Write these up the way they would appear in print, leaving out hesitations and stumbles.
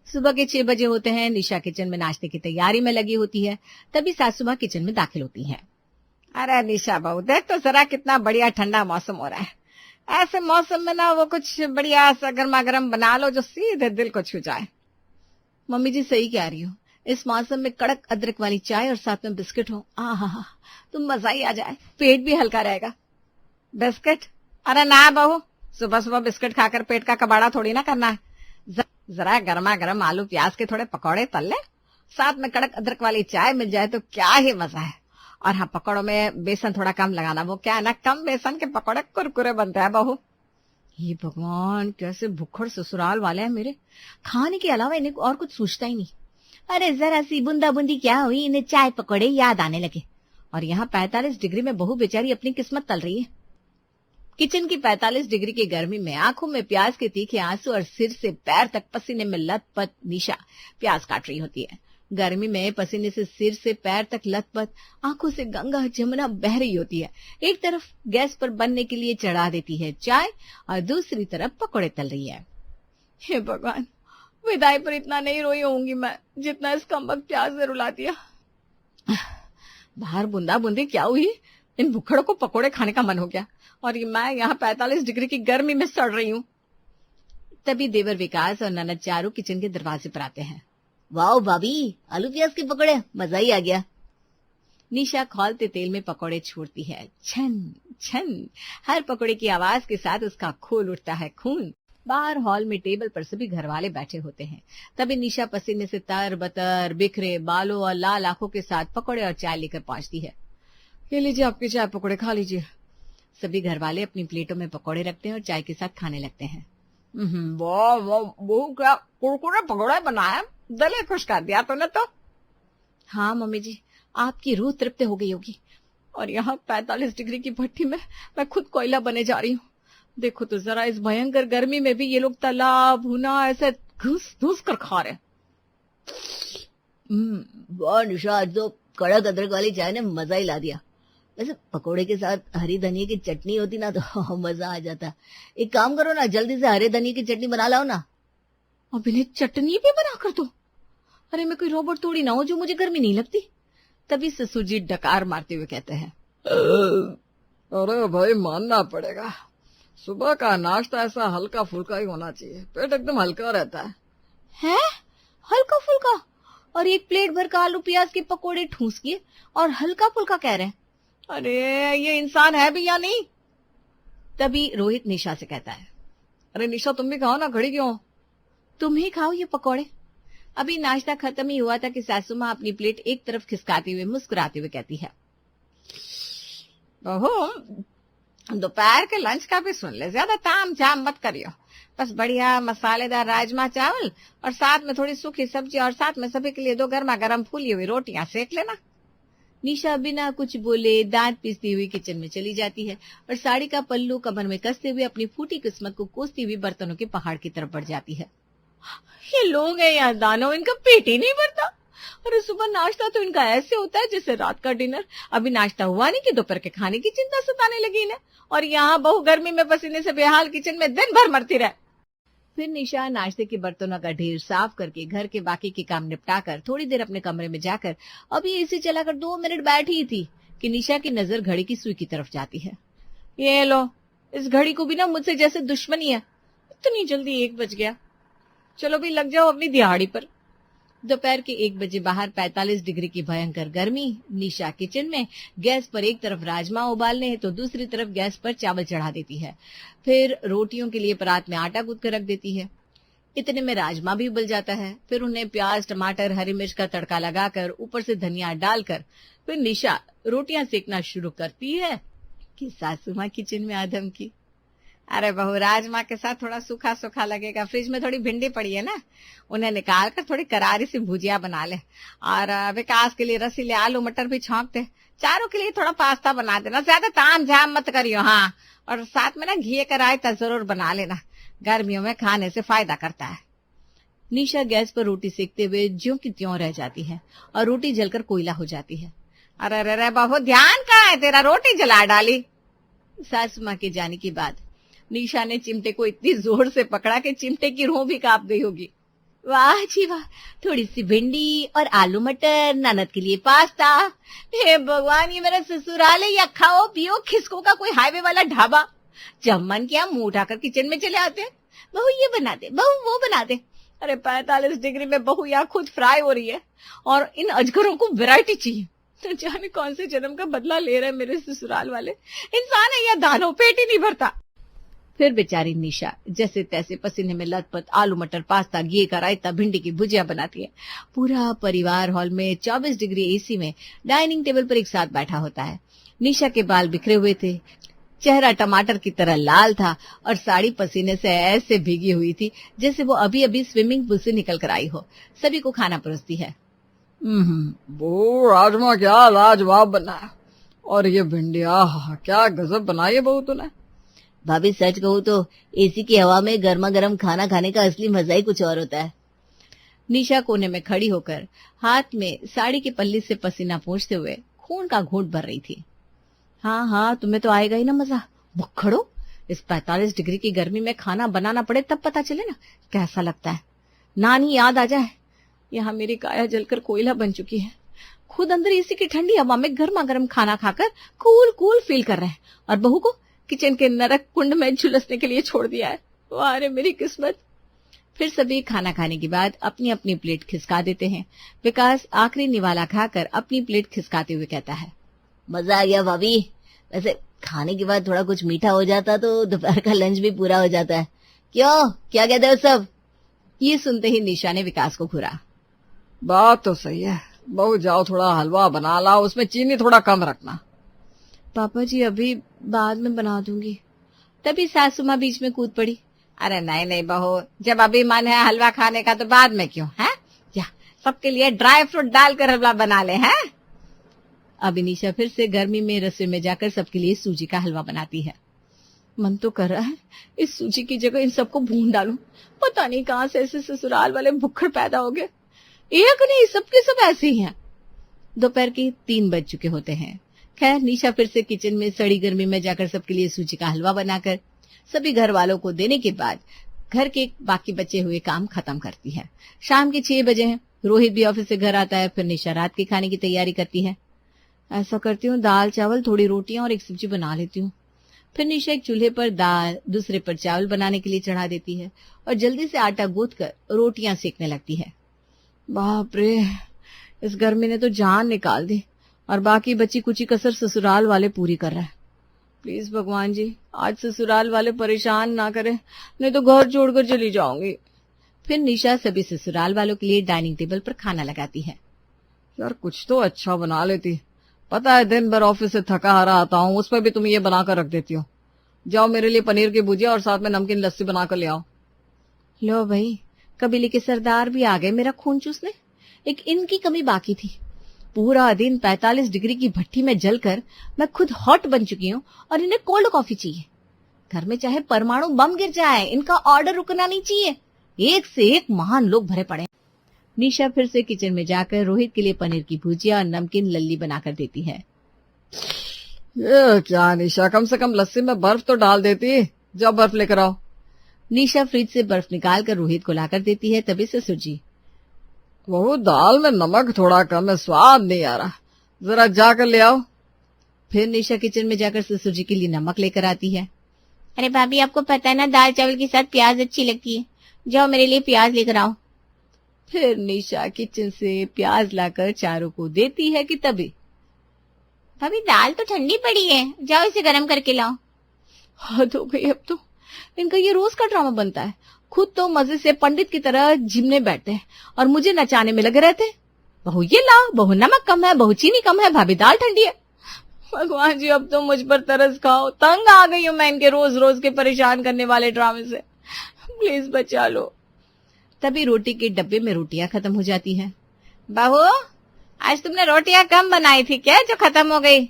सुबह के 6 बजे होते हैं। निशा किचन में नाश्ते की तैयारी में लगी होती है। तभी सासू माँ किचन में दाखिल होती हैं। अरे निशा बहू, देख तो जरा कितना बढ़िया ठंडा मौसम हो रहा है। ऐसे मौसम में ना वो कुछ बढ़िया सा गर्मा गर्म बना लो जो सीधे दिल को छू जाए। मम्मी जी सही कह रही हो, इस मौसम में कड़क अदरक वाली चाय और साथ में बिस्किट हो, आहा, तो मजा ही आ जाए, पेट भी हल्का रहेगा। बिस्किट? अरे ना बहू, सुबह सुबह बिस्किट खाकर पेट का कबाड़ा थोड़ी ना करना है। जरा गर्मा गर्म आलू प्याज के थोड़े पकौड़े तल ले, साथ में कड़क अदरक वाली चाय मिल जाए तो क्या ही मजा है। और हाँ, पकौड़ों में बेसन थोड़ा कम लगाना, वो क्या है ना, कम बेसन के पकौड़े कुरकुरे बनते हैं बहू। ये भगवान, कैसे भुक्खड़ ससुराल वाले हैं मेरे, खाने के अलावा इन्हें और कुछ सोचता ही नहीं। अरे जरा सी बूंदा बूंदी क्या हुई, इन्हें चाय पकौड़े याद आने लगे। और यहाँ 45 डिग्री में बहू बेचारी अपनी किस्मत तल रही है। किचन की 45 डिग्री की गर्मी में आंखों में प्याज के तीखे आंसू और सिर से पैर तक पसीने में लथपथ निशा प्याज काट रही होती है। गर्मी में पसीने से सिर से पैर तक लथपथ, आंखों से गंगा जमुना बह रही होती है। एक तरफ गैस पर बनने के लिए चढ़ा देती है चाय और दूसरी तरफ पकौड़े तल रही है। हे भगवान, विदाई पर इतना नहीं रोई होंगी मैं जितना इस कमबख्त प्याज ने रुला दिया। बाहर बूंदा बूंदी क्या हुई, इन भुक्खड़ों को पकौड़े खाने का मन हो गया और मैं यहाँ 45 डिग्री की गर्मी में सड़ रही हूँ। तभी देवर विकास और ननद चारू किचन के दरवाजे पर आते हैं। वाओ भाभी, आलू प्याज के पकौड़े, मजा ही आ गया। निशा खौलते तेल में पकौड़े छोड़ती है। छन छन, हर पकौड़े की आवाज के साथ उसका खोल उठता है खून। बाहर हॉल में टेबल पर सभी घर वाले बैठे होते हैं। तभी निशा पसीने से तर बतर, बिखरे बालों और लाल आंखों के साथ पकौड़े और चाय लेकर पहुंचती है। ये लीजिए आपके चाय पकौड़े, खा लीजिए। सभी घर वाले अपनी प्लेटों में पकौड़े रखते हैं और चाय के साथ खाने लगते हैं। वाह वाह, वो क्या कुरकुरे पकौड़े बनाए, दिल खुश कर दिया तूने तो। हाँ मम्मी जी, आपकी रूह तृप्त हो गई होगी। और यहाँ 45 डिग्री की भट्टी में मैं खुद कोयला बने जा रही हूँ। देखो तो जरा, इस भयंकर गर्मी में भी ये लोग तला भुना ऐसे घुस घुस कर खा रहे। वाह निशा, आज तो कड़क अदरक वाली चाय ने मजा ही ला दिया। वैसे पकोड़े के साथ हरी धनिया की चटनी होती ना तो मजा आ जाता। एक काम करो ना, जल्दी से हरे धनिया की चटनी बना लाओ ना। अब इन्हें चटनी भी बना कर दो। अरे मैं कोई रोबोट थोड़ी ना हूं जो मुझे गर्मी नहीं लगती। तभी ससुर जी डकार मारते हुए कहते हैं, अरे भाई मानना पड़ेगा, सुबह का नाश्ता ऐसा हल्का फुल्का ही होना चाहिए, पेट एकदम हल्का रहता है। हल्का फुल्का? और एक प्लेट भर का आलू प्याज के पकोड़े ठूस किए और हल्का फुल्का कह रहे हैं। अरे ये इंसान है भी या नहीं। तभी रोहित निशा से कहता है, अरे निशा तुम भी खाओ ना, खड़ी क्यों? तुम ही खाओ ये पकोड़े। अभी नाश्ता खत्म ही हुआ था कि सासू माँ अपनी प्लेट एक तरफ खिसकाते हुए मुस्कुराते हुए कहती है, बहू दोपहर के लंच का भी सुन ले, ज्यादा ताम झाम मत करियो। बस बढ़िया मसालेदार राजमा चावल और साथ में थोड़ी सूखी सब्जी और साथ में सभी के लिए 2 गर्मा गर्म फूली हुई रोटियां सेक लेना। निशा बिना कुछ बोले दांत पीसती हुई किचन में चली जाती है और साड़ी का पल्लू कमर में कसते हुए अपनी फूटी किस्मत को कोसती हुई बर्तनों के पहाड़ की तरफ बढ़ जाती है। ये लोग हैं या दानव, इनका पेट ही नहीं भरता। अरे सुबह नाश्ता तो इनका ऐसे होता है जैसे रात का डिनर। अभी नाश्ता हुआ नहीं कि दोपहर के खाने की चिंता सताने लगी इन्हें। और यहाँ बहू गर्मी में पसीने से बेहाल किचन में दिन भर मरती रहे। फिर निशा नाश्ते के बर्तनों का ढेर साफ करके घर के बाकी के काम निपटाकर थोड़ी देर अपने कमरे में जाकर अभी एसी चलाकर 2 मिनट बैठी ही थी कि निशा की नजर घड़ी की सुई की तरफ जाती है। ये लो, इस घड़ी को भी ना मुझसे जैसे दुश्मनी है। इतनी जल्दी 1 बज गया। चलो भी लग जाओ अपनी दिहाड़ी पर। दोपहर के 1 बजे बाहर 45 डिग्री की भयंकर गर्मी। निशा किचन में गैस पर एक तरफ राजमा उबालने है तो दूसरी तरफ गैस पर चावल चढ़ा देती है। फिर रोटियों के लिए परात में आटा गूंथ कर रख देती है। इतने में राजमा भी उबल जाता है। फिर उन्हें प्याज टमाटर हरी मिर्च का तड़का लगाकर ऊपर से धनिया डालकर फिर निशा रोटियां सेकना शुरू करती है कि सासू माँ किचन में आधम की। अरे बहू, राजमा के साथ थोड़ा सूखा सूखा लगेगा, फ्रिज में थोड़ी भिंडी पड़ी है ना, उन्हें निकाल कर थोड़ी करारी सी भुजिया बना ले और विकास के लिए रसीले आलू मटर भी छौंक दे। चारों के लिए थोड़ा पास्ता बना देना, ज्यादा ताम झाम मत करियो। हाँ, और साथ में ना घी का रायता जरूर बना लेना, गर्मियों में खाने से फायदा करता है। निशा गैस पर रोटी सेकते हुए ज्यों की त्यों रह जाती है और रोटी जलकर कोयला हो जाती है। अरे रे बहू, ध्यान कहाँ है तेरा, रोटी जला डाली। सासू माँ के जाने के बाद निशा ने चिमटे को इतनी जोर से पकड़ा कि चिमटे की रूह भी कांप गई होगी। वाह जी वाह, थोड़ी सी भिंडी और आलू मटर, ननद के लिए पास्ता। हे भगवान, ये मेरा ससुराल है या खाओ पियो खिसको का कोई हाईवे वाला ढाबा। जब मन किया मुंह उठाकर किचन में चले आते हैं, बहू ये बना दे, बहू वो बना दे। अरे 45 डिग्री में बहू यहाँ खुद फ्राई हो रही है और इन अजगरों को वैरायटी चाहिए। तो जाने कौन से जन्म का बदला ले रहे हैं मेरे ससुराल वाले। इंसान है या दानव, पेट ही नहीं भरता। फिर बेचारी निशा जैसे तैसे पसीने में लथपथ आलू मटर पास्ता, घी का रायता, भिंडी की भुजिया बनाती है। पूरा परिवार हॉल में 24 डिग्री एसी में डाइनिंग टेबल पर एक साथ बैठा होता है। निशा के बाल बिखरे हुए थे, चेहरा टमाटर की तरह लाल था और साड़ी पसीने से ऐसे भीगी हुई थी जैसे वो अभी अभी स्विमिंग पूल से निकल कर आई हो। सभी को खाना परोसती है। वो राजमा क्या लाजवाब बना है, और ये भिंडिया क्या गजब बनाई है बहू तूने। भाभी सच कहूँ तो एसी की हवा में गर्मा गर्म खाना खाने का असली मजा ही कुछ और होता है। निशा कोने में खड़ी होकर हाथ में साड़ी के पल्ली से पसीना पोंछते हुए खून का घूंट भर रही थी। हाँ हाँ, तुम्हें तो आएगा ही ना मजा। भुक्खड़ो, इस 45 डिग्री की गर्मी में खाना बनाना पड़े तब पता चले ना कैसा लगता है। नानी याद आ जाए। यहाँ मेरी काया जलकर कोयला बन चुकी है। खुद अंदर एसी की ठंडी हवा में गर्मा गर्म खाना खाकर कूल कूल फील कर रहे हैं और बहू को किचन के नरक कुंड में झुलसने के लिए छोड़ दिया है। वाह रे मेरी किस्मत। फिर सभी खाना खाने के बाद अपनी अपनी प्लेट खिसका देते हैं। विकास आखिरी निवाला खाकर अपनी प्लेट खिसकाते हुए कहता है, मजा आ गया भाभी। वैसे खाने के बाद थोड़ा कुछ मीठा हो जाता तो दोपहर का लंच भी पूरा हो जाता है। क्यों, क्या कहते हो सब? ये सुनते ही निशा ने विकास को घूरा। बात तो सही है बहू, जाओ थोड़ा हलवा बना लाओ, उसमें चीनी थोड़ा कम रखना। पापा जी अभी बाद में बना दूंगी। तभी सासू माँ बीच में कूद पड़ी। अरे नहीं नहीं बहू, जब अभी मन है हलवा खाने का तो बाद में क्यों है। जा सबके लिए ड्राई फ्रूट डालकर हलवा बना ले। हैं अभी निशा फिर से गर्मी में रसोई में जाकर सबके लिए सूजी का हलवा बनाती है। मन तो कर रहा है इस सूजी की जगह इन सबको भून डालूं। पता नहीं कहां से ऐसे ससुराल वाले भुक्खड़ पैदा हो गए। एक नहीं, सबके सब ऐसे ही हैं। दोपहर के 3 बज चुके होते हैं। खैर निशा फिर से किचन में सड़ी गर्मी में जाकर सबके लिए सूजी का हलवा बनाकर सभी घर वालों को देने के बाद घर के बाकी बचे हुए काम खत्म करती है। शाम के 6 बजे हैं। रोहित भी ऑफिस से घर आता है। फिर निशा रात के खाने की तैयारी करती है। ऐसा करती हूँ, दाल चावल, थोड़ी रोटियां और एक सब्जी बना लेती हूँ। फिर निशा एक चूल्हे पर दाल, दूसरे पर चावल बनाने के लिए चढ़ा देती है और जल्दी से आटा गूंथ कर रोटियां सेकने लगती है। बाप रे, इस गर्मी ने तो जान निकाल दी और बाकी बची कुची कसर ससुराल वाले पूरी कर रहे हैं। प्लीज भगवान जी आज ससुराल वाले परेशान ना करें, नहीं तो घर छोड़कर चली जाऊंगी। फिर निशा सभी ससुराल वालों के लिए डाइनिंग टेबल पर खाना लगाती है। यार कुछ तो अच्छा बना लेती। पता है दिन भर ऑफिस से थका हारा आता हूँ, उसमें भी तुम ये बनाकर रख देती हो। जाओ मेरे लिए पनीर की भुजिया और साथ में नमकीन लस्सी बनाकर ले आओ। लो भाई, कबीले के सरदार भी आ गए मेरा खून चूसने। एक इनकी कमी बाकी थी। पूरा दिन 45 डिग्री की भट्टी में जलकर मैं खुद हॉट बन चुकी हूँ और इन्हें कोल्ड कॉफी चाहिए। घर में चाहे परमाणु बम गिर जाए, इनका ऑर्डर रुकना नहीं चाहिए। एक से एक महान लोग भरे पड़े। निशा फिर से किचन में जाकर रोहित के लिए पनीर की भुजिया और नमकीन लल्ली बनाकर देती है। ये क्या निशा, कम से कम लस्सी में बर्फ तो डाल देती। जाओ बर्फ लेकर आओ। निशा फ्रिज से बर्फ निकालकर रोहित को लाकर देती है। तभी ससुर जी, वो दाल में नमक थोड़ा कम है, स्वाद नहीं आ रहा, जरा जाकर ले आओ। फिर निशा किचन में जाकर ससुर जी के लिए नमक लेकर आती है। अरे भाभी आपको पता है ना दाल चावल के साथ प्याज अच्छी लगती है, जाओ मेरे लिए प्याज लेकर आओ। फिर निशा किचन से प्याज लाकर चारों को देती है कि तभी, भाभी दाल तो ठंडी पड़ी है, जाओ इसे गर्म करके लाओ। हद हो गई, अब तो इनका ये रोज का ड्रामा बनता है। खुद तो मजे से पंडित की तरह जिमने बैठते हैं और मुझे नचाने में लगे रहते हैं। बहू ये लाओ, बहू नमक कम है, बहू चीनी कम है, भाभी दाल ठंडी है। भगवान जी अब तो मुझ पर तरस खाओ, तंग आ गई हूं मैं इनके रोज रोज के परेशान करने वाले ड्रामे से। प्लीज बचा लो। तभी रोटी के डब्बे में रोटियां खत्म हो जाती हैं। बहू आज तुमने रोटियां कम बनाई थी क्या जो खत्म हो गई?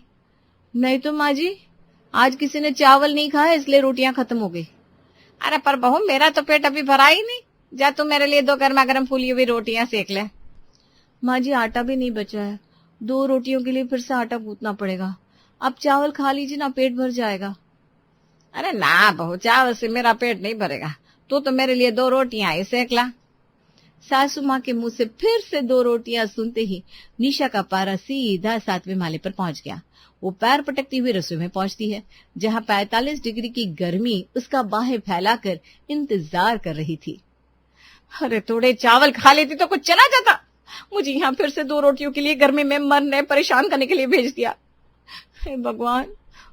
नहीं तो माँ जी, आज किसी ने चावल नहीं खाया इसलिए रोटियां खत्म हो गई। अरे पर बहू मेरा तो पेट अभी भरा ही नहीं, जा तुम मेरे लिए 2 गर्मा गर्म फूली हुई रोटियां सेक ले। माँ जी आटा भी नहीं बचा है, 2 रोटियों के लिए फिर से आटा गूंथना पड़ेगा। अब चावल खा लीजिए ना, पेट भर जाएगा। अरे ना बहू, चावल से मेरा पेट नहीं भरेगा, तू तो मेरे लिए 2 रोटियां ही सेक ला। सासू माँ के मुंह से फिर से 2 रोटियां सुनते ही निशा का पारा सीधा 7वें माले पर पहुंच गया। वो पैर पटकती हुई रसोई में पहुंचती है, जहां 45 डिग्री की गर्मी उसका बाहें फैलाकर इंतजार कर रही थी। अरे थोड़े चावल खा लेती तो कुछ चला जाता, मुझे यहाँ फिर से 2 रोटियों के लिए गर्मी में मरने परेशान करने के लिए भेज दिया। हे भगवान,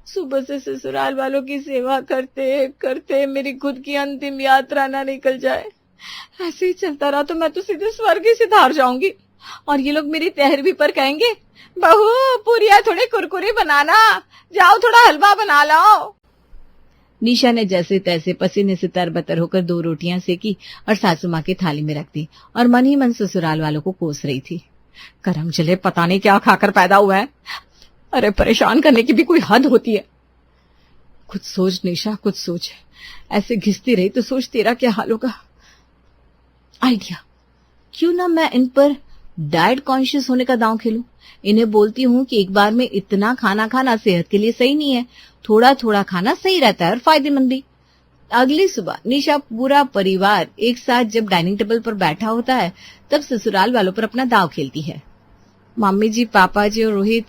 सुबह से ससुराल वालों की सेवा करते करते मेरी खुद की अंतिम यात्रा ना निकल जाए। ऐसे ही चलता रहा तो मैं तो सीधे स्वर्ग ही सिधार जाऊंगी, और ये लोग मेरी तहरवी पर कहेंगे, बहू पूरिया थोड़े कुरकुरे बनाना, जाओ थोड़ा हलवा बना लाओ। निशा ने जैसे तैसे पसीने से तरबतर होकर 2 रोटियां सेकी और सासू माँ की थाली में रख दी और मन ही मन ससुराल वालों को कोस रही थी। करम चले, पता नहीं क्या खाकर पैदा हुआ है। अरे परेशान करने की भी कोई हद होती है। कुछ सोच निशा, कुछ सोच। ऐसे घिसती रही तो सोच तेरा क्या हाल होगा। आइडिया, क्यों ना मैं इन पर डाइट कॉन्शियस होने का दांव खेलूं। इन्हें बोलती हूँ कि एक बार में इतना खाना खाना सेहत के लिए सही नहीं है, थोड़ा थोड़ा खाना सही रहता है और फायदेमंद भी। अगली सुबह निशा पूरा परिवार एक साथ जब डाइनिंग टेबल पर बैठा होता है तब ससुराल वालों पर अपना दांव खेलती है। मम्मी जी, पापा जी और रोहित,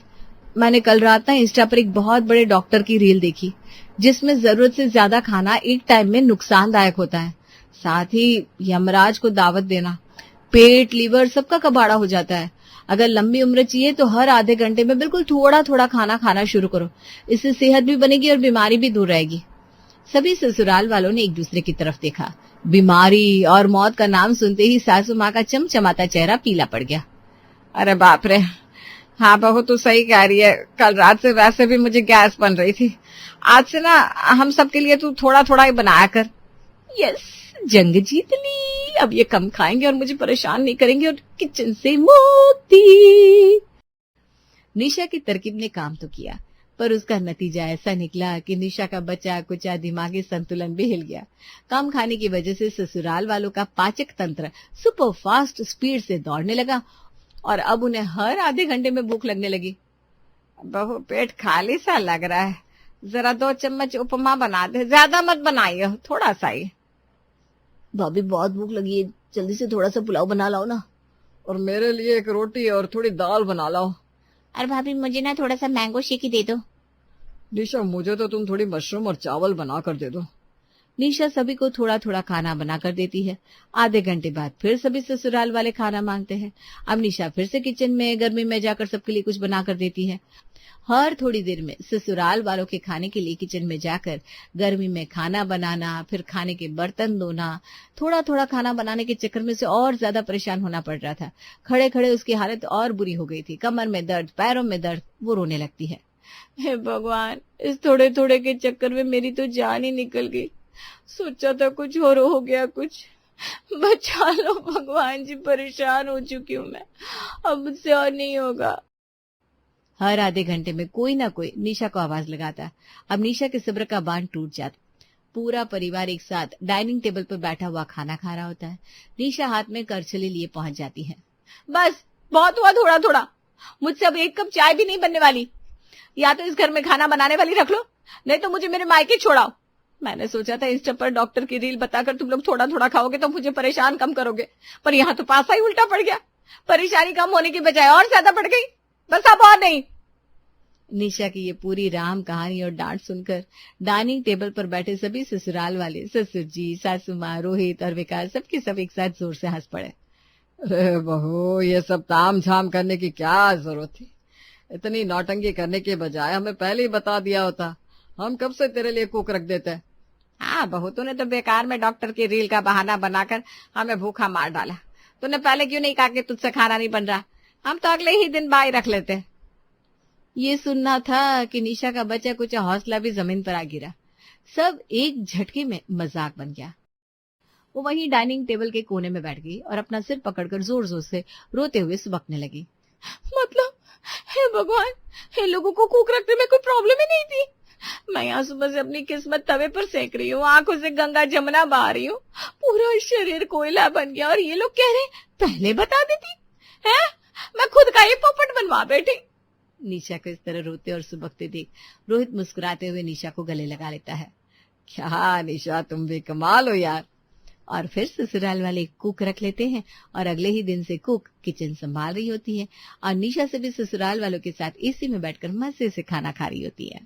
मैंने कल रात ना इंस्टा पर एक बहुत बड़े डॉक्टर की रील देखी जिसमें जरूरत से ज्यादा खाना एक टाइम में नुकसानदायक होता है। साथ ही यमराज को दावत देना, पेट लीवर सबका कबाड़ा हो जाता है। अगर लंबी उम्र चाहिए तो हर आधे घंटे में बिल्कुल थोड़ा थोड़ा खाना खाना शुरू करो, इससे सेहत भी बनेगी और बीमारी भी दूर रहेगी। सभी ससुराल वालों ने एक दूसरे की तरफ देखा। बीमारी और मौत का नाम सुनते ही सासू माँ का चमचमाता चेहरा पीला पड़ गया। अरे बाप रे, हाँ बहू तू सही कह रही है। कल रात से वैसे भी मुझे गैस बन रही थी। आज से ना हम सबके लिए तू थोड़ा थोड़ा ही बनाया कर। यस, जंग जीत ली। अब ये कम खाएंगे और मुझे परेशान नहीं करेंगे और किचन से मुक्ति। निशा की तरकीब ने काम तो किया, पर उसका नतीजा ऐसा निकला कि निशा का बचा कुचा दिमागी संतुलन भी हिल गया। कम खाने की वजह से ससुराल वालों का पाचक तंत्र सुपर फास्ट स्पीड से दौड़ने लगा और अब उन्हें हर आधे घंटे में भूख लगने लगी। बहू पेट खाली सा लग रहा है, जरा 2 चम्मच उपमा बना दे, ज्यादा मत बनाइए, थोड़ा सा ही। भाभी बहुत भूख लगी है, जल्दी से थोड़ा सा पुलाव बना लाओ ना। और मेरे लिए 1 रोटी और थोड़ी दाल बना लाओ। अरे भाभी मुझे ना थोड़ा सा मैंगो शेक ही दे दो। निशा मुझे तो तुम थोड़ी मशरूम और चावल बना कर दे दो। निशा सभी को थोड़ा थोड़ा खाना बनाकर देती है। आधे घंटे बाद फिर सभी ससुराल वाले खाना मांगते हैं। अब निशा फिर से किचन में गर्मी में जाकर सबके लिए कुछ बनाकर देती है। हर थोड़ी देर में ससुराल वालों के खाने के लिए किचन में जाकर गर्मी में खाना बनाना, फिर खाने के बर्तन धोना। थोड़ा थोड़ा खाना बनाने के चक्कर में से और ज्यादा परेशान होना पड़ रहा था। खड़े खड़े उसकी हालत और बुरी हो गई थी। कमर में दर्द, पैरों में दर्द, वो रोने लगती है। हे भगवान, इस थोड़े थोड़े के चक्कर में मेरी तो जान ही निकल गई। सोचा था कुछ और हो गया, कुछ बचा लो भगवान जी, परेशान हो चुकी हूँ मैं, अब मुझसे और नहीं होगा। हर आधे घंटे में कोई ना कोई निशा को आवाज लगाता। अब निशा के सब्र का बांध टूट जाता। पूरा परिवार एक साथ डाइनिंग टेबल पर बैठा हुआ खाना खा रहा होता है। निशा हाथ में करछली लिए पहुंच जाती है। बस बहुत हुआ, थोड़ा थोड़ा, मुझसे अब 1 कप चाय भी नहीं बनने वाली। या तो इस घर में खाना बनाने वाली रख लो, नहीं तो मुझे मेरे मायके छोड़ाओ। मैंने सोचा था इंस्टा पर डॉक्टर की रील बताकर तुम लोग थोड़ा थोड़ा खाओगे तो मुझे परेशान कम करोगे, पर यहाँ तो पासा ही उल्टा पड़ गया। परेशानी कम होने की बजाय और ज्यादा बढ़ गई। बस अब और नहीं। निशा की ये पूरी राम कहानी और डांट सुनकर डाइनिंग टेबल पर बैठे सभी ससुराल वाले, ससुर जी, सासू माँ, रोहित और विकास सबके सब एक साथ जोर से हंस पड़े। अरे बहू, ये सब ताम झाम करने की क्या जरूरत थी? इतनी नौटंकी करने के बजाय हमें पहले ही बता दिया होता, हम कब से तेरे लिए कुक रख देते। हाँ बहू, तूने तो बेकार में डॉक्टर की रील का बहाना बनाकर हमें भूखा मार डाला। तूने पहले क्यों नहीं कहा कि तुझसे खाना नहीं बन रहा? हम तो अगले ही दिन बाई रख लेते। ये सुनना था कि निशा का बचा कुछ हौसला भी जमीन पर आ गिरा। सब एक झटके में मजाक बन गया। वो वहीं डाइनिंग टेबल के कोने में बैठ गई और अपना सिर पकड़कर जोर जोर से रोते हुए सुबकने लगी। मतलब, हे भगवान, हे लोगों को कुक रखने में कोई प्रॉब्लम ही नहीं थी। मैं यहाँ सुबह से अपनी किस्मत तवे पर सेक रही हूँ, आंखों से गंगा जमुना बहा रही हूँ, पूरा शरीर कोयला बन गया, और ये लोग कह रहे पहले बता देती है। मैं खुद का ही पोपट बनवा बैठी। निशा को इस तरह रोते और सुबकते देख रोहित मुस्कुराते हुए निशा को गले लगा लेता है। क्या निशा, तुम भी कमाल हो यार। और फिर ससुराल वाले कुक रख लेते हैं और अगले ही दिन से कुक किचन संभाल रही होती है और निशा से भी ससुराल वालों के साथ एसी में बैठकर मजे से खाना खा रही होती है।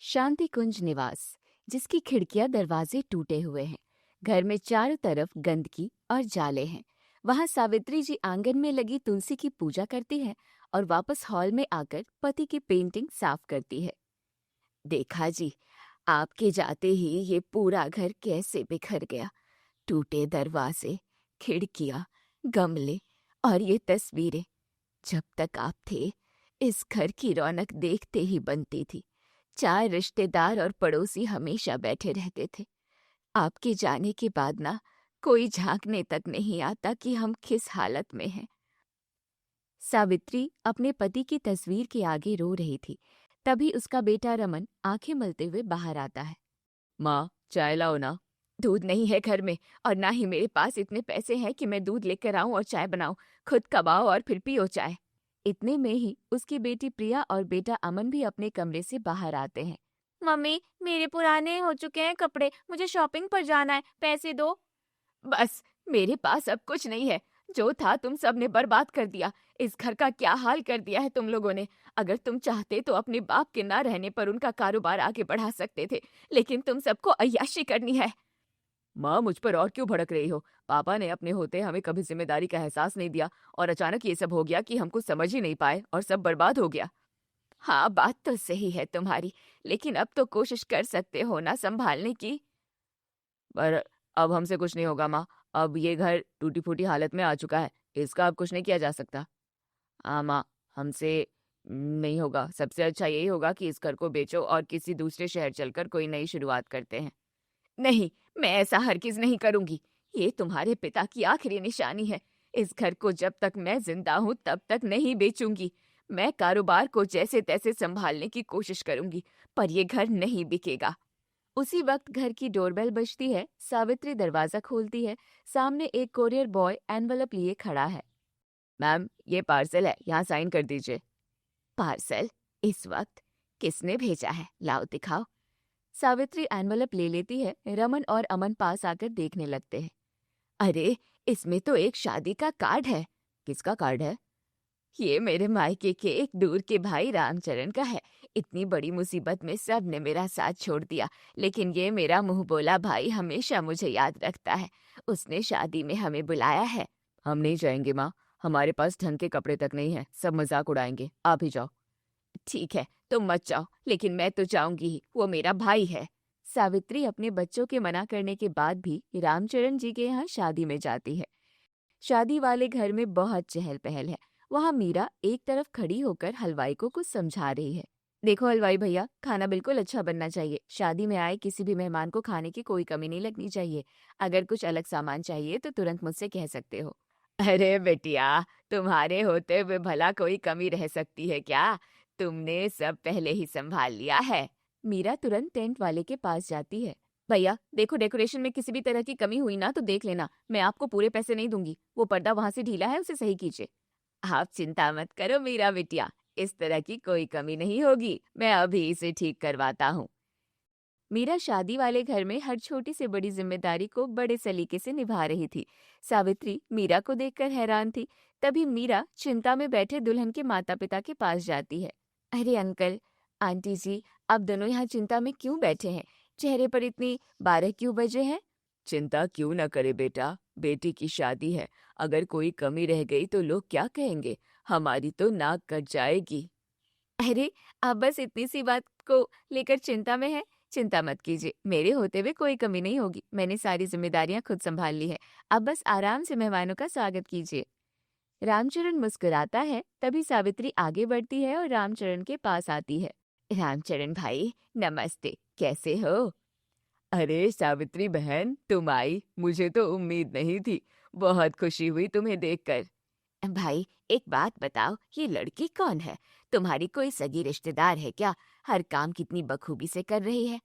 शांति कुंज निवास, जिसकी खिड़कियां दरवाजे टूटे हुए हैं। घर में चारों तरफ गंदगी और जाले हैं। वहां सावित्री जी आंगन में लगी तुलसी की पूजा करती है और वापस हॉल में आकर पति की पेंटिंग साफ करती है। देखा जी, आपके जाते ही ये पूरा घर कैसे बिखर गया। टूटे दरवाजे, खिड़कियां, गमले और ये तस्वीरें। जब तक आप थे, इस घर की रौनक देखते ही बनती थी। 4 रिश्तेदार और पड़ोसी हमेशा बैठे रहते थे। आपके जाने के बाद ना कोई झांकने तक नहीं आता कि हम किस हालत में हैं। सावित्री अपने पति की तस्वीर के आगे रो रही थी। तभी उसका बेटा रमन आंखें मलते हुए बाहर आता है। माँ, चाय लाओ ना। दूध नहीं है घर में और ना ही मेरे पास इतने पैसे हैं कि मैं दूध लेकर आऊं और चाय बनाऊं। खुद कमाओ और फिर पियो चाय। इतने में ही उसकी बेटी प्रिया और बेटा अमन भी अपने कमरे से बाहर आते हैं। मम्मी, मेरे पुराने हो चुके हैं कपड़े, मुझे शॉपिंग पर जाना है, पैसे दो। बस, मेरे पास अब कुछ नहीं है। जो था तुम सब ने बर्बाद कर दिया। इस घर का क्या हाल कर दिया है तुम लोगों ने। अगर तुम चाहते तो अपने बाप के ना रहने पर उनका कारोबार आगे बढ़ा सकते थे, लेकिन तुम सबको अय्याशी करनी है। माँ, मुझ पर और क्यों भड़क रही हो? पापा ने अपने होते हमें कभी जिम्मेदारी का एहसास नहीं दिया और अचानक ये सब हो गया कि हम कुछ समझ ही नहीं पाए और सब बर्बाद हो गया। हाँ, बात तो सही है तुम्हारी, लेकिन अब तो कोशिश कर सकते हो ना संभालने की। पर अब हमसे कुछ नहीं होगा माँ। अब ये घर टूटी फूटी हालत में आ चुका है, इसका अब कुछ नहीं किया जा सकता। हाँ माँ, हमसे नहीं होगा। सबसे अच्छा यही होगा कि इस घर को बेचो और किसी दूसरे शहर चलकर कोई नई शुरुआत करते हैं। नहीं, मैं ऐसा हरगिज नहीं करूंगी। ये तुम्हारे पिता की आखिरी निशानी है। इस घर को जब तक मैं जिंदा हूँ तब तक नहीं बेचूंगी। मैं कारोबार को जैसे तैसे संभालने की कोशिश करूंगी, पर ये घर नहीं बिकेगा। उसी वक्त घर की डोरबेल बजती है। सावित्री दरवाजा खोलती है। सामने एक कोरियर बॉय एनवलप लिए खड़ा है। मैम, ये पार्सल है, यहाँ साइन कर दीजिए। पार्सल? इस वक्त? किसने भेजा है? लाओ दिखाओ। सावित्री एनवलप ले लेती है। रमन और अमन पास आकर देखने लगते हैं। अरे, इसमें तो एक शादी का कार्ड है। किसका कार्ड है? ये मेरे मायके के एक दूर के भाई रामचरण का है। इतनी बड़ी मुसीबत में सब ने मेरा साथ छोड़ दिया, लेकिन ये मेरा मुंह बोला भाई हमेशा मुझे याद रखता है। उसने शादी में हमें बुलाया है। हम नहीं जाएंगे माँ, हमारे पास ढंग के कपड़े तक नहीं है, सब मजाक उड़ाएंगे। आप ही जाओ। ठीक है, तुम मत जाओ, लेकिन मैं तो जाऊंगी ही, वो मेरा भाई है। सावित्री अपने बच्चों के मना करने के बाद भी रामचरण जी के यहाँ शादी में जाती है। शादी वाले घर में बहुत चहल पहल है। वहाँ मीरा एक तरफ खड़ी होकर हलवाई को कुछ समझा रही है। देखो हलवाई भैया, खाना बिल्कुल अच्छा बनना चाहिए। शादी में आए किसी भी मेहमान को खाने की कोई कमी नहीं लगनी चाहिए। अगर कुछ अलग सामान चाहिए तो तुरंत मुझसे कह सकते हो। अरे बेटिया, तुम्हारे होते हुए भला कोई कमी रह सकती है क्या? तुमने सब पहले ही संभाल लिया है। मीरा तुरंत टेंट वाले के पास जाती है। भैया देखो, डेकोरेशन में किसी भी तरह की कमी हुई ना तो देख लेना, मैं आपको पूरे पैसे नहीं दूंगी। वो पर्दा वहाँ से ढीला है, उसे सही कीजिए। आप चिंता मत करो मीरा बिटिया, इस तरह की कोई कमी नहीं होगी, मैं अभी इसे ठीक करवाता हूँ। मीरा शादी वाले घर में हर छोटी से बड़ी जिम्मेदारी को बड़े सलीके से निभा रही थी। सावित्री मीरा को देखकर हैरान थी। तभी मीरा चिंता में बैठे दुल्हन के माता पिता के पास जाती है। अरे अंकल, आंटी जी, आप दोनों यहाँ चिंता में क्यों बैठे हैं? चेहरे पर इतनी 12 क्यों बजे हैं? चिंता क्यों न करे बेटा, बेटी की शादी है। अगर कोई कमी रह गई तो लोग क्या कहेंगे? हमारी तो नाक कट जाएगी। अरे, आप बस इतनी सी बात को लेकर चिंता में हैं। चिंता मत कीजिए, मेरे होते हुए कोई कमी नहीं होगी। मैंने सारी जिम्मेदारियां खुद संभाल ली है। अब बस आराम से मेहमानों का स्वागत कीजिए। रामचरण मुस्कुराता है। तभी सावित्री आगे बढ़ती है और रामचरण के पास आती है। रामचरण भाई, नमस्ते, कैसे हो? अरे सावित्री बहन, तुम आई, मुझे तो उम्मीद नहीं थी। बहुत खुशी हुई तुम्हें देखकर। भाई एक बात बताओ, ये लड़की कौन है? तुम्हारी कोई सगी रिश्तेदार है क्या? हर काम कितनी बखूबी से कर रही है।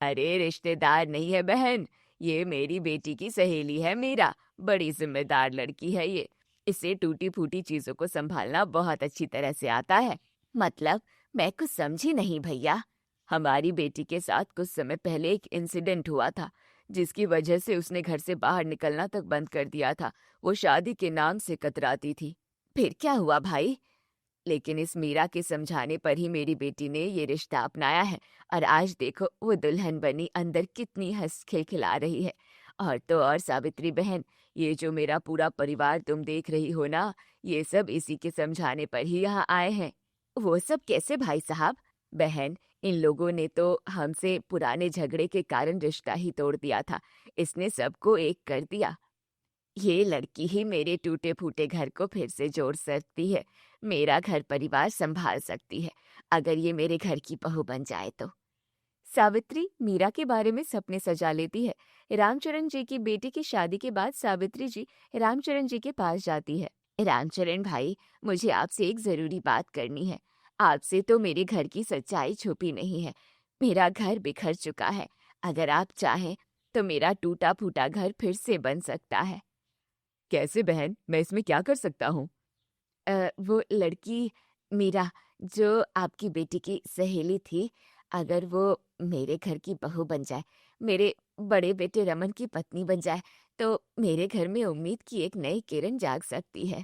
अरे रिश्तेदार नहीं है बहन, ये मेरी बेटी की सहेली है मीरा। बड़ी जिम्मेदार लड़की है ये। इसे टूटी फूटी चीजों को संभालना बहुत अच्छी तरह से आता है। मतलब मैं कुछ समझी नहीं भैया। हमारी बेटी के साथ कुछ समय पहले एक इंसिडेंट हुआ था जिसकी वजह से उसने घर से बाहर निकलना तक बंद कर दिया था। वो शादी के नाम से कतराती थी। फिर क्या हुआ भाई? लेकिन इस मीरा के समझाने पर ही मेरी बेटी ने ये रिश्ता अपनाया है और आज देखो वो दुल्हन बनी अंदर कितनी हंस खिलखिला रही है। और तो और सावित्री बहन, ये जो मेरा पूरा परिवार तुम देख रही हो ना, ये सब इसी के समझाने पर ही यहाँ आए हैं। वो सब कैसे भाई साहब? बहन, इन लोगों ने तो हमसे पुराने झगड़े के कारण रिश्ता ही तोड़ दिया था। इसने सबको एक कर दिया। ये लड़की ही मेरे टूटे फूटे घर को फिर से जोड़ सकती है, मेरा घर परिवार संभाल सकती है, अगर ये मेरे घर की बहू बन जाए तो। सावित्री मीरा के बारे में सपने सजा लेती है। रामचरण जी की बेटी की शादी के बाद सावित्री जी रामचरण जी के पास जाती है। रामचरण भाई, मुझे आपसे एक जरूरी बात करनी है। आपसे तो मेरे घर की सच्चाई छुपी नहीं है। मेरा घर बिखर चुका है। अगर आप चाहें तो मेरा टूटा फूटा घर फिर से बन सकता है। कैसे बहन? मैं इसमें क्या कर सकता हूँ? वो लड़की मीरा जो आपकी बेटी की सहेली थी, अगर वो मेरे घर की बहू बन जाए, मेरे बड़े बेटे रमन की पत्नी बन जाए, तो मेरे घर में उम्मीद की एक नई किरण जाग सकती है।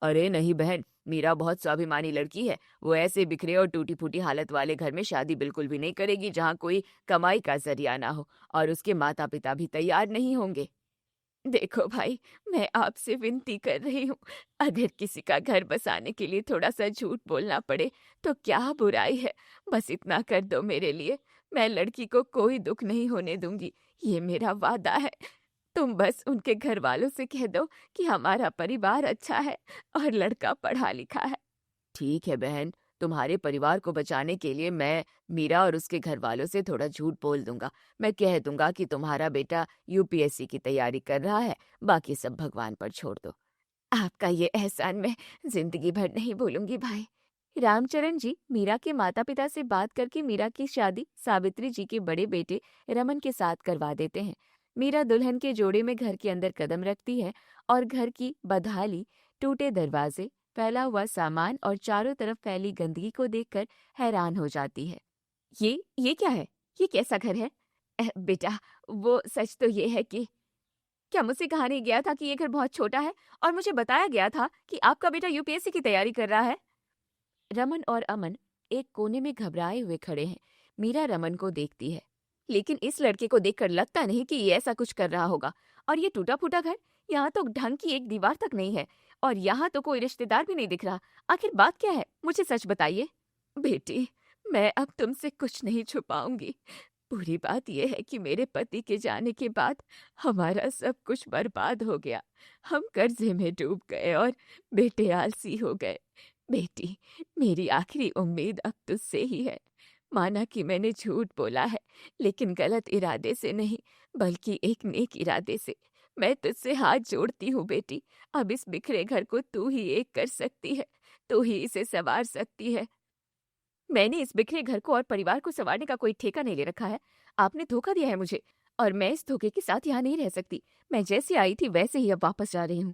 अरे नहीं बहन, मीरा बहुत स्वाभिमानी लड़की है। वो ऐसे बिखरे और टूटी फूटी हालत वाले घर में शादी बिल्कुल भी नहीं करेगी जहाँ कोई कमाई का जरिया ना हो, और उसके माता पिता भी तैयार नहीं होंगे। देखो भाई, मैं आपसे विनती कर रही हूँ, अगर किसी का घर बसाने के लिए थोड़ा सा झूठ बोलना पड़े तो क्या बुराई है? बस इतना कर दो मेरे लिए। मैं लड़की को कोई दुख नहीं होने दूंगी, ये मेरा वादा है। तुम बस उनके घर वालों से कह दो कि हमारा परिवार अच्छा है और लड़का पढ़ा लिखा है। ठीक है बहन, तुम्हारे परिवार को बचाने के लिए मैं मीरा और उसके घर वालों से थोड़ा झूठ बोल दूंगा। मैं कह दूंगा कि तुम्हारा बेटा यूपीएससी की तैयारी कर रहा है, बाकी सब भगवान पर छोड़ दो। आपका ये एहसान मैं जिंदगी भर नहीं भूलूंगी भाई। रामचरण जी मीरा के माता पिता से बात करके मीरा की शादी सावित्री जी के बड़े बेटे रमन के साथ करवा देते हैं। मीरा दुल्हन के जोड़े में घर के अंदर कदम रखती है और घर की बदहाली, टूटे दरवाजे, फैला हुआ सामान और चारों तरफ फैली गंदगी को देखकर हैरान हो जाती है। ये क्या है? ये कैसा घर है? बेटा, वो सच तो ये है कि क्या मुझसे कहा नहीं गया था कि ये घर बहुत छोटा है, और मुझे बताया गया था कि आपका बेटा यूपीएससी की तैयारी कर रहा है। रमन और अमन एक कोने में घबराए हुए खड़े हैं। मीरा रमन को देखती है, लेकिन इस लड़के को देखकर लगता नहीं कि ये ऐसा कुछ कर रहा होगा। और ये टूटा फूटा घर, यहाँ तो ढंग की एक दीवार तक नहीं है, और यहाँ तो कोई रिश्तेदार भी नहीं दिख रहा। आखिर बात क्या है? मुझे सच बताइए। बेटी, मैं अब तुमसे कुछ नहीं छुपाऊंगी। पूरी बात यह है कि मेरे पति के जाने के बाद हमारा सब कुछ बर्बाद हो गया। हम कर्जे में डूब गए और बेटे आलसी हो गए। बेटी, मेरी आखिरी उम्मीद अब तुझसे ही है। माना कि मैंने झूठ बोला है, लेकिन गलत इरादे से नहीं, बल्कि एक नेक इरादे से। मैं तुझसे हाथ जोड़ती हूँ बेटी। अब इस बिखरे घर को तू ही एक कर सकती है, तू ही इसे संवार सकती है। मैंने इस बिखरे घर को और परिवार को संवारने का कोई ठेका नहीं ले रखा है। आपने धोखा दिया है मुझे, और मैं इस धोखे के साथ यहाँ नहीं रह सकती। मैं जैसे आई थी वैसे ही अब वापस जा रही हूँ।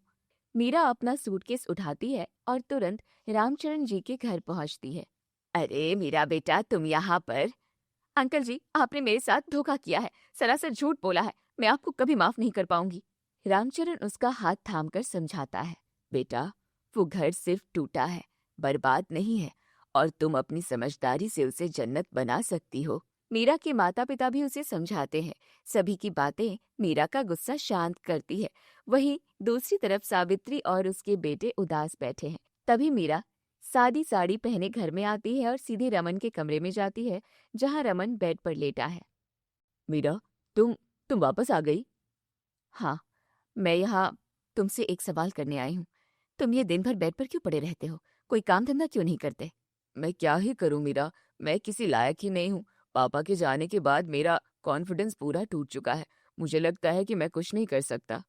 मीरा अपना सूटकेस उठाती है और तुरंत रामचरण जी के घर पहुंचती है। अरे मीरा बेटा, तुम यहाँ पर? अंकल जी, आपने मेरे साथ धोखा किया है, सरासर झूठ बोला है। मैं आपको कभी माफ नहीं कर पाऊंगी। रामचरण उसका हाथ थामकर समझाता है। बेटा, वो घर सिर्फ टूटा है, बर्बाद नहीं है, और तुम अपनी समझदारी से उसे जन्नत बना सकती हो। मीरा के माता पिता भी उसे समझाते हैं। सभी की बातें मीरा का गुस्सा शांत करती है। वहीं दूसरी तरफ सावित्री और उसके बेटे उदास बैठे हैं। तभी मीरा सादी साड़ी पहने घर में आती है और सीधे रमन के कमरे में जाती है, जहां रमन बेड पर लेटा है। मीरा, तुम वापस आ गई? हाँ, मैं यहाँ तुमसे एक सवाल करने आई हूँ। तुम ये दिन भर बेड पर क्यों पड़े रहते हो? कोई काम धंधा क्यों नहीं करते? मैं क्या ही करूँ मीरा, मैं किसी लायक ही नहीं हूँ। पापा के जाने के बाद मेरा कॉन्फिडेंस पूरा टूट चुका है। मुझे लगता है कि मैं कुछ नहीं कर सकता।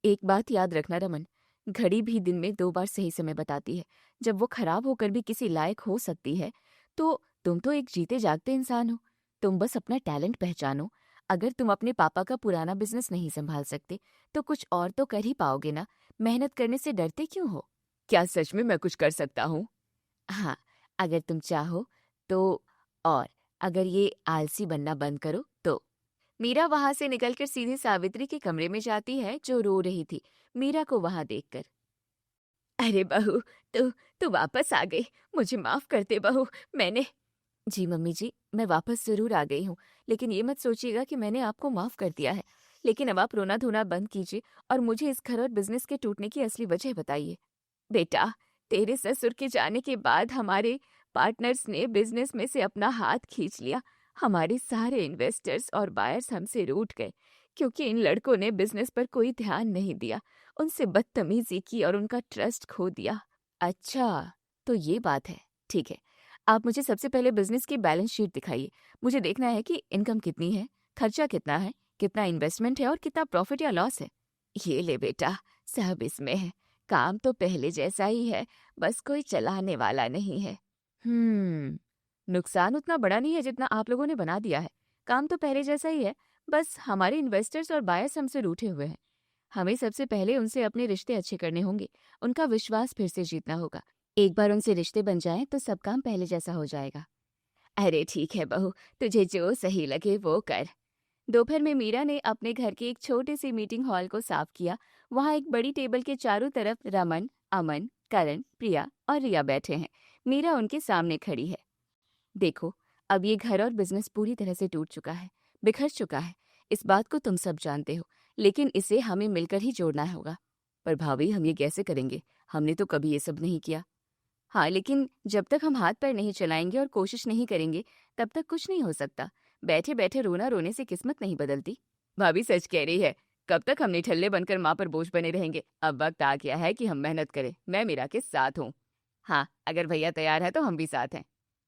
एक बात याद रखना रमन, घड़ी भी दिन में 2 बार सही समय बताती है। जब वो खराब होकर भी किसी लायक हो सकती है, तो तुम तो एक जीते जागते इंसान हो। तुम बस अपना टैलेंट पहचानो। अगर तुम अपने पापा का पुराना बिजनेस नहीं संभाल सकते, तो कुछ और तो कर ही पाओगे ना। मेहनत करने से डरते क्यों हो? क्या सच में मैं कुछ कर सकता हूँ? हाँ, अगर तुम चाहो तो। और अगर ये आलसी बनना बंद करो तो। मीरा वहां से निकलकर सीधे सावित्री के कमरे में जाती है, जो रो रही थी मीरा को वहां देखकर। अरे बहू, तू वापस आ गई। मुझे माफ कर दे बहू, मैंने। जी मम्मी जी, मैं वापस जरूर आ गई हूँ, लेकिन ये मत सोचिएगा कि मैंने आपको माफ कर दिया है। लेकिन अब आप रोना धोना बंद कीजिए और मुझे इस घर और बिजनेस के टूटने की असली वजह बताइए। बेटा, तेरे ससुर के जाने के बाद हमारे पार्टनर्स ने बिजनेस में से अपना हाथ खींच लिया। हमारे सारे इन्वेस्टर्स और बायर्स हमसे रूठ गए, क्योंकि इन लड़कों ने बिजनेस पर कोई ध्यान नहीं दिया, उनसे बदतमीजी की और उनका ट्रस्ट खो दिया। अच्छा, तो ये बात है। ठीक है, आप मुझे सबसे पहले बिजनेस की बैलेंस शीट दिखाइए। मुझे देखना है कि इनकम कितनी है, खर्चा कितना है, कितना इन्वेस्टमेंट है और कितना प्रॉफिट या लॉस है। ये ले बेटा, सब इसमें है। काम तो पहले जैसा ही है, बस कोई चलाने वाला नहीं है। नुकसान उतना बड़ा नहीं है जितना आप लोगों ने बना दिया है। काम तो पहले जैसा ही है, बस हमारे इन्वेस्टर्स और बायर्स हमसे रूठे हुए हैं। हमें सबसे पहले उनसे अपने रिश्ते अच्छे करने होंगे, उनका विश्वास फिर से जीतना होगा। एक बार उनसे रिश्ते बन जाएं तो सब काम पहले जैसा हो जाएगा। अरे ठीक है बहू, तुझे जो सही लगे वो कर। दोपहर में मीरा ने अपने घर के एक छोटे से मीटिंग हॉल को साफ किया। वहां एक बड़ी टेबल के चारों तरफ रमन, अमन, करण, प्रिया और रिया बैठे हैं। मीरा उनके सामने खड़ी है। देखो, अब ये घर और बिजनेस पूरी तरह से टूट चुका है, बिखर चुका है। इस बात को तुम सब जानते हो, लेकिन इसे हमें मिलकर ही जोड़ना होगा। पर भाभी, हम ये कैसे करेंगे? हमने तो कभी ये सब नहीं किया। हाँ, लेकिन जब तक हम हाथ पैर नहीं चलाएंगे और कोशिश नहीं करेंगे, तब तक कुछ नहीं हो सकता। बैठे बैठे रोना रोने से किस्मत नहीं बदलती। भाभी सच कह रही है। कब तक हम निठल्ले बनकर माँ पर बोझ बने रहेंगे? अब वक्त आ गया है कि हम मेहनत करें। मैं मीरा के साथ हूँ। हाँ, अगर भैया तैयार है तो हम भी साथ हैं।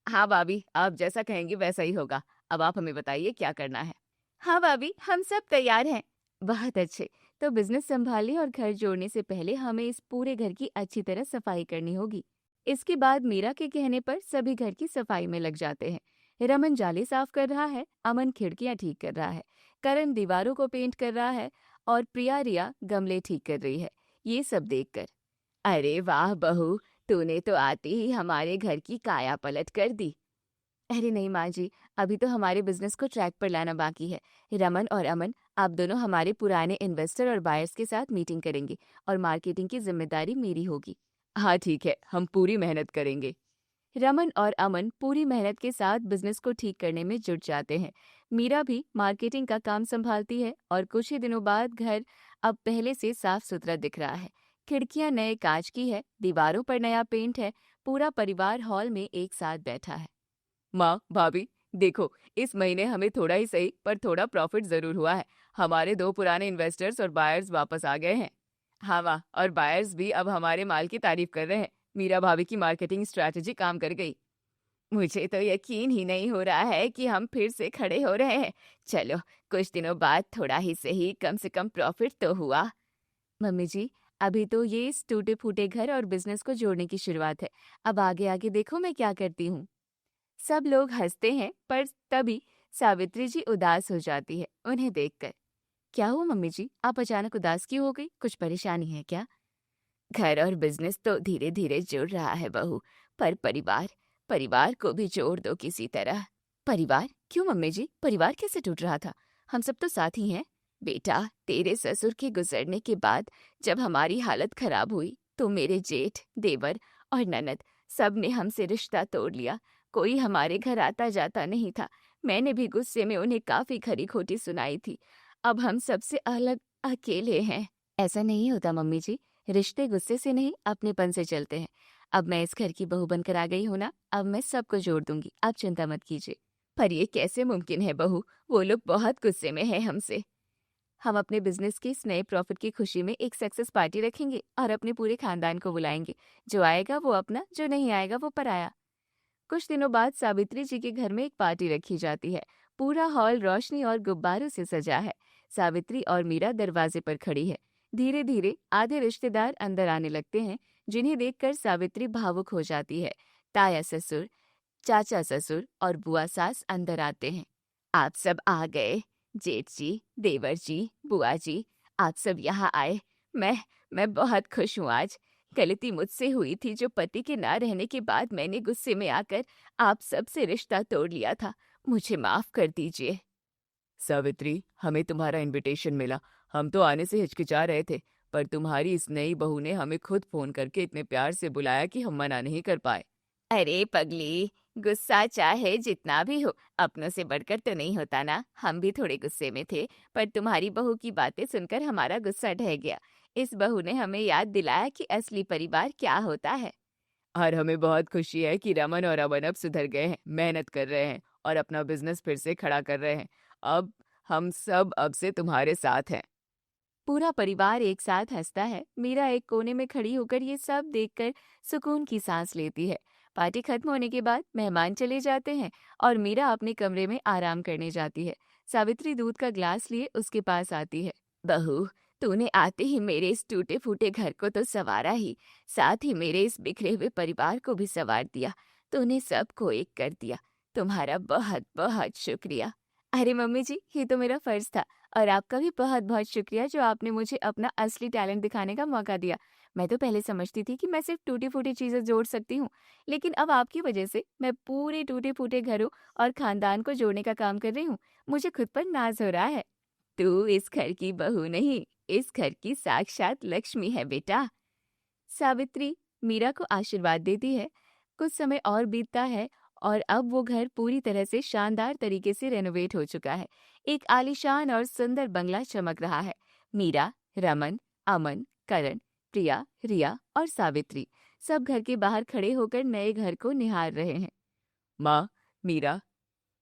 हाँ भाभी, आप जैसा कहेंगी वैसा ही होगा। अब आप हमें बताइए क्या करना है। हाँ भाभी, हम सब तैयार हैं। बहुत अच्छे। तो बिजनेस संभालने और घर जोड़ने से पहले हमें इस पूरे घर की अच्छी तरह सफाई करनी होगी। इसके बाद मीरा के कहने पर सभी घर की सफाई में लग जाते हैं। रमन जाले साफ कर रहा है, अमन खिड़कियां ठीक कर रहा है, करण दीवारों को पेंट कर रहा है और प्रिया रिया गमले ठीक कर रही है। ये सब देखकर, अरे वाह बहू, तूने तो आती ही हमारे घर की काया पलट कर दी। अरे नहीं माँ जी, अभी तो हमारे बिजनेस को ट्रैक पर लाना बाकी है। रमन और अमन, आप दोनों हमारे पुराने इन्वेस्टर और बायर्स के साथ मीटिंग करेंगे और मार्केटिंग की जिम्मेदारी मेरी होगी। हाँ ठीक है, हम पूरी मेहनत करेंगे। रमन और अमन पूरी मेहनत के साथ बिजनेस को ठीक करने में जुट जाते हैं। मीरा भी मार्केटिंग का काम संभालती है और कुछ ही दिनों बाद घर अब पहले से साफ सुथरा दिख रहा है। खिड़कियां नए कांच की है, दीवारों पर नया पेंट है। पूरा परिवार हॉल में एक साथ बैठा है। माँ, भाभी, देखो, इस महीने हमें थोड़ा ही सही पर थोड़ा प्रॉफिट जरूर हुआ है। हमारे 2 पुराने इन्वेस्टर्स और बायर्स वापस आ गए हैं। हाँ वाह, और बायर्स भी अब हमारे माल की तारीफ कर रहे हैं। मीरा भाभी की मार्केटिंग स्ट्रैटेजी काम कर गई। मुझे तो यकीन ही नहीं हो रहा है कि हम फिर से खड़े हो रहे हैं। चलो, कुछ दिनों बाद थोड़ा ही सही, कम से कम प्रॉफिट तो हुआ। मम्मी जी, अभी तो ये इस टूटे फूटे घर और बिजनेस को जोड़ने की शुरुआत है। अब आगे आगे देखो मैं क्या करती हूँ। सब लोग हंसते हैं, पर तभी सावित्री जी उदास हो जाती है उन्हें देखकर। क्या हुआ मम्मी जी, आप अचानक उदास क्यों हो गई? कुछ परेशानी है क्या? घर और बिजनेस तो धीरे धीरे जुड़ रहा है बहू, पर परिवार को भी जोड़ दो किसी तरह। परिवार? क्यों मम्मी जी, परिवार कैसे टूट रहा था? हम सब तो साथ ही हैं। बेटा, तेरे ससुर के गुजरने के बाद जब हमारी हालत खराब हुई तो मेरे जेठ, देवर और ननद सब ने हमसे रिश्ता तोड़ लिया। कोई हमारे घर आता जाता नहीं था। मैंने भी गुस्से में उन्हें काफी खरी खोटी सुनाई थी। अब हम सबसे अलग अकेले हैं। ऐसा नहीं होता मम्मी जी, रिश्ते गुस्से से नहीं अपनेपन से चलते हैं। अब मैं इस घर की बहू बनकर आ गई हूँ ना, अब मैं सबको जोड़ दूंगी, आप चिंता मत कीजिए। पर ये कैसे मुमकिन है बहू, वो लोग बहुत गुस्से में हैं हमसे। हम अपने बिजनेस के इस नए प्रॉफिट की खुशी में एक सक्सेस पार्टी रखेंगे और अपने पूरे खानदान को बुलाएंगे। जो आएगा वो अपना, जो नहीं आएगा वो पराया। कुछ दिनों बाद सावित्री जी के घर में एक पार्टी रखी जाती है। पूरा हॉल रोशनी और गुब्बारों से सजा है। सावित्री और मीरा दरवाजे पर खड़ी है। धीरे धीरे आधे रिश्तेदार अंदर आने लगते हैं, जिन्हें देखकर सावित्री भावुक हो जाती है। ताया ससुर, चाचा ससुर और बुआ सास अंदर आते हैं। आप सब आ गए। जेठ जी, देवर जी, बुआ जी, आप सब यहाँ आए। मैं बहुत खुश हूँ आज। गलती मुझसे हुई थी जो पति के ना रहने के बाद मैंने गुस्से में आकर आप सबसे रिश्ता तोड़ लिया था। मुझे माफ कर दीजिए। सावित्री, हमें तुम्हारा इनविटेशन मिला। हम तो आने से हिचकिचा रहे थे, पर तुम्हारी इस नई बहू ने हमें खुद फोन करके इतने प्यार से बुलाया कि हम मना नहीं कर पाए। अरे पगली, गुस्सा चाहे जितना भी हो, अपनों से बढ़कर तो नहीं होता ना। हम भी थोड़े गुस्से में थे, पर तुम्हारी बहू की बातें सुनकर हमारा गुस्सा ढह गया। इस बहू ने हमें याद दिलाया कि असली परिवार क्या होता है। और हमें बहुत खुशी है कि रमन और अमन अब सुधर गए हैं, मेहनत कर रहे हैं और अपना बिजनेस फिर से खड़ा कर रहे हैं। अब हम सब अब से तुम्हारे साथ हैं। पूरा परिवार एक साथ हंसता है। मीरा एक कोने में खड़ी होकर ये सब देखकर सुकून की सांस लेती है। पार्टी खत्म होने के बाद मेहमान चले जाते हैं और मीरा अपने कमरे में आराम करने जाती है। सावित्री दूध का ग्लास लिए उसके पास आती है। बहू, तूने आते ही मेरे इस टूटे फूटे घर को तो संवारा ही, साथ ही मेरे इस बिखरे हुए परिवार को भी संवार दिया। तूने सबको एक कर दिया। तुम्हारा बहुत बहुत शुक्रिया। अरे मम्मी जी, ये तो मेरा फर्ज था। और आपका भी बहुत बहुत शुक्रिया जो आपने मुझे अपना असली टैलेंट दिखाने का मौका दिया। मैं तो पहले समझती थी कि मैं सिर्फ टूटी फूटी चीजें जोड़ सकती हूँ, लेकिन अब आपकी वजह से मैं पूरे टूटे फूटे घरों और खानदान को जोड़ने का काम कर रही हूँ। मुझे खुद पर नाज हो रहा है। तू इस घर की बहू नहीं, इस घर की साक्षात लक्ष्मी है बेटा। सावित्री मीरा को आशीर्वाद देती है। कुछ समय और बीतता है और अब वो घर पूरी तरह से शानदार तरीके से रेनोवेट हो चुका है। एक आलीशान और सुंदर बंगला चमक रहा है। मीरा, रमन, अमन, करण, प्रिया, रिया और सावित्री सब घर के बाहर खड़े होकर नए घर को निहार रहे हैं। माँ, मीरा,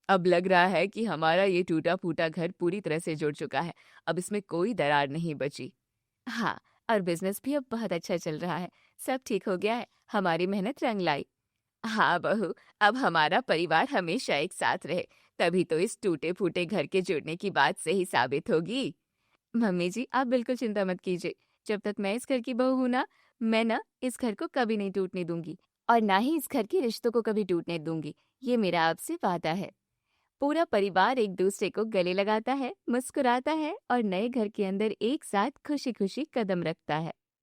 अब लग रहा है कि हमारा ये टूटा फूटा घर पूरी तरह से जुड़ चुका है। अब इसमें कोई दरार नहीं बची। हाँ, और बिजनेस भी अब बहुत अच्छा चल रहा है। सब ठीक हो गया है। हमारी मेहनत रंग लाई। हाँ बहू, अब हमारा परिवार हमेशा एक साथ रहे, तभी तो इस टूटे फूटे घर के जुड़ने की बात सही साबित होगी। मम्मी जी, आप बिल्कुल चिंता मत कीजिए। जब तक मैं इस घर की बहू हूँ ना, मैं ना इस घर को कभी नहीं टूटने दूंगी और ना ही इस घर के रिश्तों को कभी टूटने दूंगी। ये मेरा आपसे वादा है। पूरा परिवार एक दूसरे को गले लगाता है, मुस्कुराता है और नए घर के अंदर एक साथ खुशी खुशी कदम रखता है।